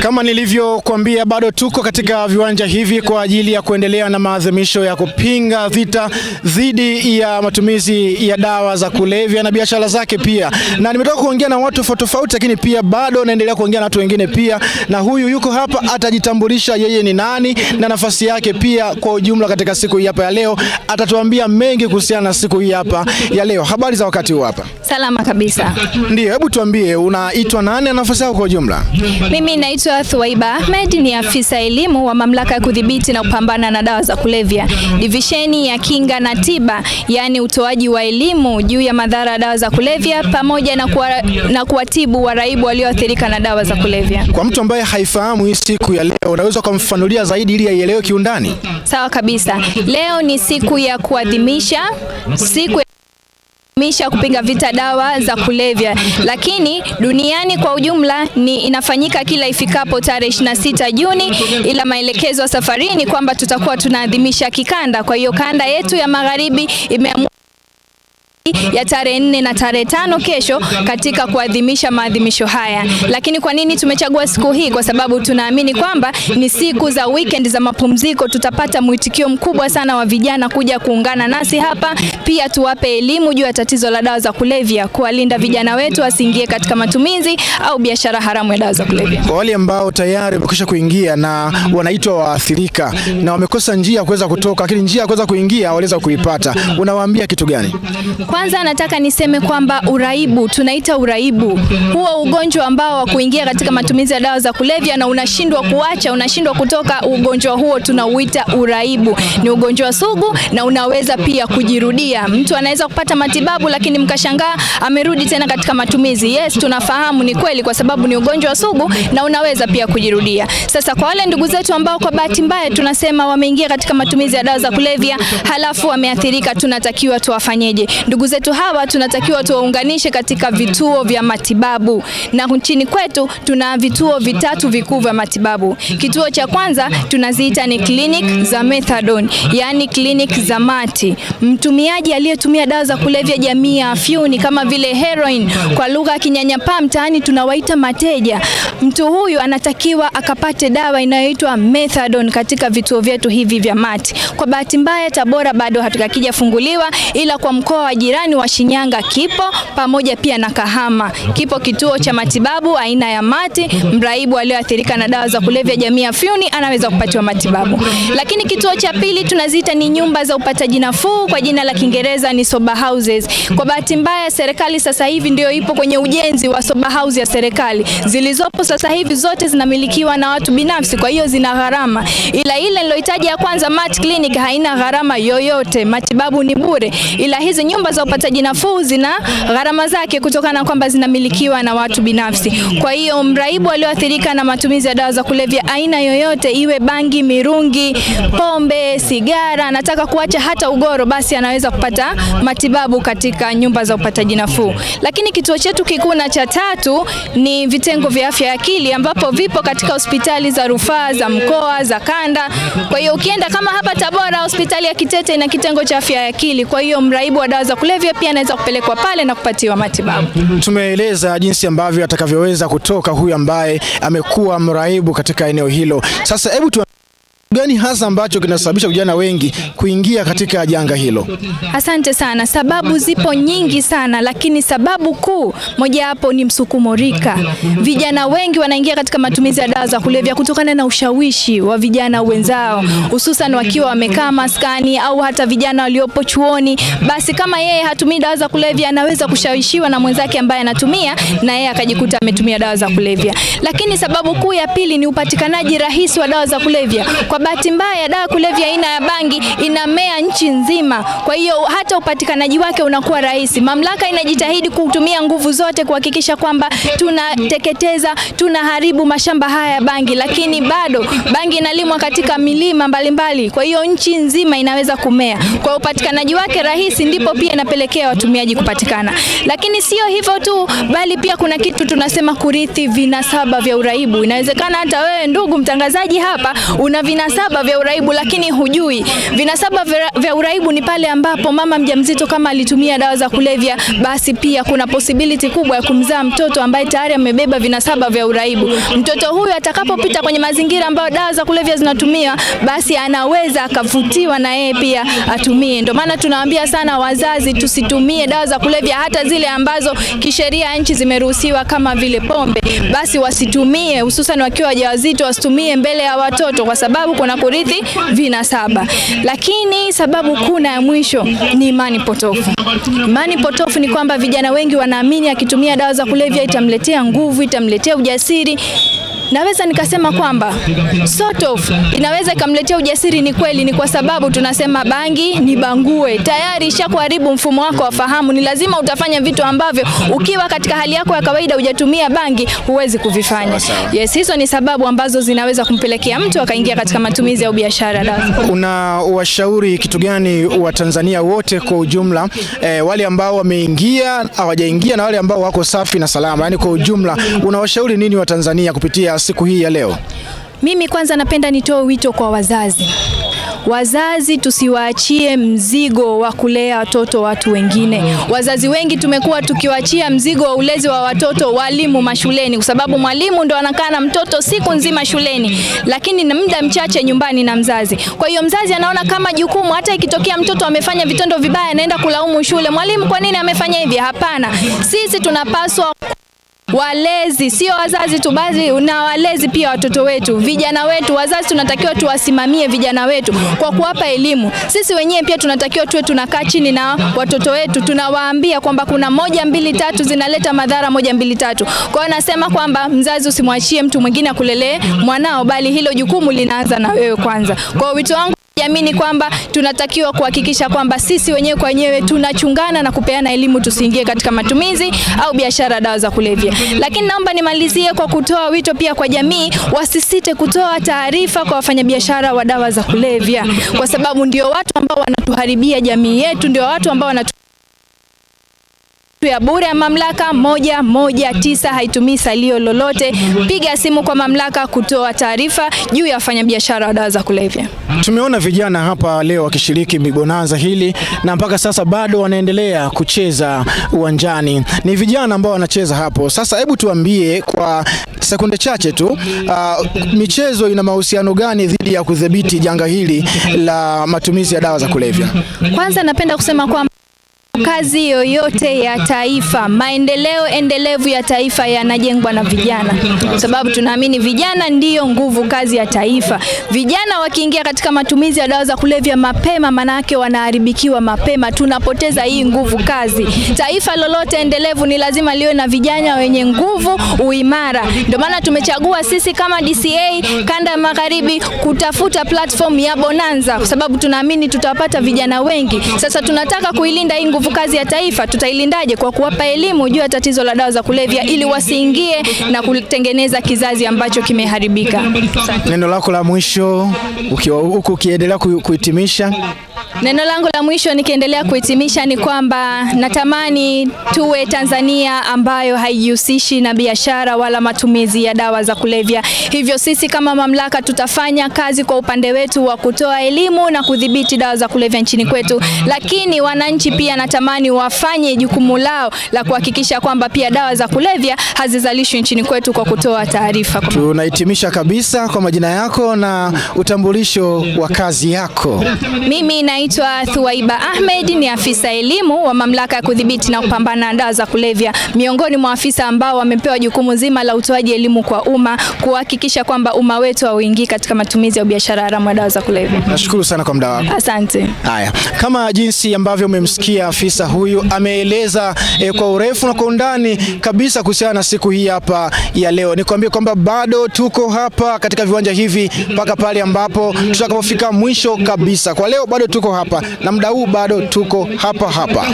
Kama nilivyokuambia, bado tuko katika viwanja hivi kwa ajili ya kuendelea na maadhimisho ya kupinga vita dhidi ya matumizi ya dawa za kulevya na biashara zake pia. Na nimetoka kuongea na watu tofauti, lakini pia bado naendelea kuongea na watu wengine pia, na huyu yuko hapa, atajitambulisha yeye ni nani na nafasi yake pia kwa ujumla katika siku hii hapa ya leo. Atatuambia mengi kuhusiana na siku hii hapa ya leo. Habari za wakati huu hapa? Salama kabisa. Ndio, hebu tuambie unaitwa nani na nafasi yako kwa ujumla? Mimi naitwa Thuwaiba Ahmed, ni afisa elimu wa mamlaka ya kudhibiti na kupambana na dawa za kulevya, divisheni ya kinga na tiba, yani utoaji wa elimu juu ya madhara ya dawa za kulevya pamoja na kuwatibu waraibu walioathirika na dawa za kulevya. Kwa mtu ambaye haifahamu hii siku ya leo, unaweza kumfafanulia zaidi ili aielewe kiundani? Sawa kabisa. Leo ni siku ya kuadhimisha kupinga vita dawa za kulevya, lakini duniani kwa ujumla inafanyika kila ifikapo tarehe 26 Juni, ila maelekezo ya safari ni kwamba tutakuwa tunaadhimisha kikanda. Kwa hiyo kanda yetu ya magharibi imeamua ya tarehe 4 na tarehe 5 kesho katika kuadhimisha maadhimisho haya. Lakini kwa nini tumechagua siku hii? Kwa sababu tunaamini kwamba ni siku za weekend za mapumziko, tutapata mwitikio mkubwa sana wa vijana kuja kuungana nasi hapa, pia tuwape elimu juu ya tatizo la dawa za kulevya, kuwalinda vijana wetu wasiingie katika matumizi au biashara haramu ya dawa za kulevya. Kwa wale ambao tayari wamekwisha kuingia na wanaitwa waathirika na wamekosa njia ya kuweza kutoka, lakini njia ya kuweza kuingia waweza kuipata, unawaambia kitu gani? Kwanza nataka niseme kwamba uraibu, tunaita uraibu, huo ugonjwa ambao wa kuingia katika matumizi ya dawa za kulevya na unashindwa kuacha, unashindwa kutoka, ugonjwa huo tunauita uraibu. Ni ugonjwa sugu na unaweza pia kujirudia. Mtu anaweza kupata matibabu lakini mkashangaa amerudi tena katika matumizi. Yes, tunafahamu ni kweli, kwa sababu ni ugonjwa sugu na unaweza pia kujirudia. Sasa kwa wale ndugu zetu ambao kwa bahati mbaya tunasema wameingia katika matumizi ya dawa za kulevya halafu wameathirika, tunatakiwa tuwafanyeje? Ndugu zetu hawa tunatakiwa tuwaunganishe katika vituo vya matibabu, na nchini kwetu tuna vituo vitatu vikuu vya matibabu. Kituo cha kwanza tunaziita ni clinic za methadone, yani clinic za mati. Mtumiaji aliyetumia dawa za kulevya jamii ya afyuni kama vile heroin, kwa lugha ya kinyanyapaa mtaani tunawaita mateja, mtu huyu anatakiwa akapate dawa inayoitwa methadone katika vituo vyetu hivi vya mati. Kwa bahati mbaya Tabora bado hatukakija funguliwa, ila kwa mkoa wa jirani wa Shinyanga kipo, pamoja pia na Kahama kipo kituo cha matibabu aina ya mati. Mraibu aliyoathirika na dawa za kulevya jamii ya Fyuni anaweza kupatiwa matibabu. Lakini kituo cha pili tunaziita ni nyumba za upataji nafuu, kwa jina la Kiingereza ni sober houses. Kwa bahati mbaya serikali sasa hivi ndio ipo kwenye ujenzi wa sober house ya serikali. Zilizopo sasa hivi zote zinamilikiwa na watu binafsi, kwa hiyo zina gharama. Ila ile nilohitaji ya kwanza, Mat Clinic, haina gharama yoyote, matibabu ni bure. Ila hizi nyumba za upataji nafuu zina gharama zake kutokana na kwamba zinamilikiwa na watu binafsi. Kwa hiyo mraibu aliyoathirika na matumizi ya dawa za kulevya aina yoyote, iwe bangi, mirungi, pombe, sigara, anataka kuacha hata ugoro, basi anaweza kupata matibabu katika nyumba za upataji nafuu. Lakini kituo chetu kikuu na cha tatu ni vitengo vya afya ya akili, ambapo vipo katika hospitali za rufaa za mkoa, za kanda. Kwa hiyo ukienda kama hapa Tabora, hospitali ya Kitete ina kitengo cha afya ya akili. Kwa hiyo mraibu wa dawa za kulevya pia anaweza kupelekwa pale na kupatiwa matibabu. Tumeeleza jinsi ambavyo atakavyoweza kutoka huyu ambaye amekuwa mraibu katika eneo hilo. Sasa hebu gani hasa ambacho kinasababisha vijana wengi kuingia katika janga hilo? Asante sana. Sababu zipo nyingi sana, lakini sababu kuu moja hapo ni msukumo rika. Vijana wengi wanaingia katika matumizi ya dawa za kulevya kutokana na ushawishi wa vijana wenzao, hususan wakiwa wamekaa maskani au hata vijana waliopo chuoni. Basi kama yeye hatumii dawa za kulevya, anaweza kushawishiwa na mwenzake ambaye anatumia, na yeye akajikuta ametumia dawa za kulevya. Lakini sababu kuu ya pili ni upatikanaji rahisi wa dawa za kulevya. Kwa bahati mbaya dawa kulevya aina ya bangi inamea nchi nzima, kwa hiyo hata upatikanaji wake unakuwa rahisi. Mamlaka inajitahidi kutumia nguvu zote kuhakikisha kwamba tunateketeza, tunaharibu mashamba haya ya bangi, lakini bado bangi inalimwa katika milima mbalimbali, kwa hiyo nchi nzima inaweza kumea. Kwa upatikanaji wake rahisi ndipo pia inapelekea watumiaji kupatikana. Lakini sio hivyo tu, bali pia kuna kitu tunasema kurithi vinasaba vya uraibu. Inawezekana hata wewe ndugu mtangazaji hapa una vinasaba vinasaba vya uraibu, lakini hujui vinasaba vya uraibu ni pale ambapo mama mjamzito kama alitumia dawa za kulevya, basi pia kuna possibility kubwa ya kumzaa mtoto ambaye tayari amebeba vinasaba vya uraibu. Mtoto huyu atakapopita kwenye mazingira ambayo dawa za kulevya zinatumia, basi anaweza akavutiwa na yeye pia atumie. Ndio maana tunawaambia sana wazazi tusitumie dawa za kulevya, hata zile ambazo kisheria nchi zimeruhusiwa kama vile pombe, basi wasitumie, hususan wakiwa wajawazito, wasitumie mbele ya watoto kwa sababu kuna kurithi vinasaba. Lakini sababu kuna ya mwisho ni imani potofu. Imani potofu ni kwamba vijana wengi wanaamini akitumia dawa za kulevya itamletea nguvu, itamletea ujasiri. Naweza nikasema kwamba sort of inaweza ikamletea ujasiri, ni kweli, ni kwa sababu tunasema bangi ni bangue. Tayari ishakuharibu mfumo wako wa fahamu. Ni lazima utafanya vitu ambavyo ukiwa katika hali yako ya kawaida hujatumia bangi huwezi kuvifanya. Yes, hizo ni sababu ambazo zinaweza kumpelekea mtu akaingia katika matumizi ya biashara dawa. Una washauri kitu gani wa Tanzania wote kwa ujumla, wale ambao wameingia, hawajaingia na wale ambao wako safi na salama, yani kwa ujumla unawashauri nini wa Tanzania kupitia siku hii ya leo? Mimi kwanza napenda nitoe wito kwa wazazi. Wazazi tusiwaachie mzigo wa kulea watoto watu wengine. Wazazi wengi tumekuwa tukiwaachia mzigo wa ulezi wa watoto walimu mashuleni, kwa sababu mwalimu ndo anakaa na mtoto siku nzima shuleni, lakini na muda mchache nyumbani na mzazi. Kwa hiyo mzazi anaona kama jukumu, hata ikitokea mtoto amefanya vitendo vibaya anaenda kulaumu shule, mwalimu kwa nini amefanya hivi? Hapana, sisi tunapaswa walezi, sio wazazi tu, bali na walezi pia watoto wetu, vijana wetu. Wazazi tunatakiwa tuwasimamie vijana wetu kwa kuwapa elimu. Sisi wenyewe pia tunatakiwa tuwe tunakaa chini na watoto wetu, tunawaambia kwamba kuna 1, 2, 3 zinaleta madhara 1, 2, 3. Kwa hiyo nasema kwamba mzazi usimwachie mtu mwingine akulelee mwanao, bali hilo jukumu linaanza na wewe kwanza. Kwa wito wangu jamii kwamba tunatakiwa kuhakikisha kwamba sisi wenyewe kwa wenyewe tunachungana na kupeana elimu, tusiingie katika matumizi au biashara dawa za kulevya. Lakini naomba nimalizie kwa kutoa wito pia kwa jamii, wasisite kutoa taarifa kwa wafanyabiashara wa dawa za kulevya, kwa sababu ndio watu ambao wanatuharibia jamii yetu, ndio watu ambao ya bure ya mamlaka 119 haitumii salio lolote. Piga simu kwa mamlaka kutoa taarifa juu ya wafanyabiashara wa dawa za kulevya. Tumeona vijana hapa leo wakishiriki bonanza hili na mpaka sasa bado wanaendelea kucheza uwanjani. Ni vijana ambao wanacheza hapo. Sasa hebu tuambie kwa sekunde chache tu, michezo ina mahusiano gani dhidi ya kudhibiti janga hili la matumizi ya dawa za kulevya? Kwanza napenda kusema kwamba kazi yoyote ya taifa, maendeleo endelevu ya taifa yanajengwa na vijana, kwa sababu tunaamini vijana ndiyo nguvu kazi ya taifa. Vijana wakiingia katika matumizi ya dawa za kulevya mapema, manake wanaharibikiwa mapema, tunapoteza hii nguvu kazi. Taifa lolote endelevu ni lazima liwe na vijana wenye nguvu, uimara. Ndio maana tumechagua sisi kama DCA Kanda ya Magharibi kutafuta platform ya Bonanza, kwa sababu tunaamini tutapata vijana wengi. Sasa tunataka kuilinda hii nguvu kazi ya taifa. Tutailindaje? Kwa kuwapa elimu juu ya tatizo la dawa za kulevya ili wasiingie na kutengeneza kizazi ambacho kimeharibika. Neno lako la mwisho ukiendelea kuhitimisha? Neno langu la mwisho nikiendelea kuhitimisha ni kwamba natamani tuwe Tanzania ambayo haijihusishi na biashara wala matumizi ya dawa za kulevya. Hivyo sisi kama mamlaka tutafanya kazi kwa upande wetu wa kutoa elimu na kudhibiti dawa za kulevya nchini kwetu, lakini wananchi pia natamani wafanye jukumu lao la kuhakikisha kwamba pia dawa za kulevya hazizalishwi nchini kwetu kwa kutoa taarifa. Tunahitimisha kabisa kwa majina yako na utambulisho wa kazi yako. Mimi naitwa Thuwaiba Ahmed, ni afisa elimu wa mamlaka ya kudhibiti na kupambana na dawa za kulevya, miongoni mwa afisa ambao wamepewa jukumu zima la utoaji elimu kwa umma, kuhakikisha kwamba umma wetu hauingii katika matumizi ya biashara haramu ya dawa za kulevya. Nashukuru sana kwa muda wako. Asante. Haya, kama jinsi ambavyo umemsikia afisa huyu ameeleza kwa urefu na kwa undani kabisa kuhusiana na siku hii hapa ya leo, nikwambie kwamba bado tuko hapa katika viwanja hivi mpaka pale ambapo tutakapofika mwisho kabisa. Kwa leo bado tuko hapa na muda huu bado tuko hapa.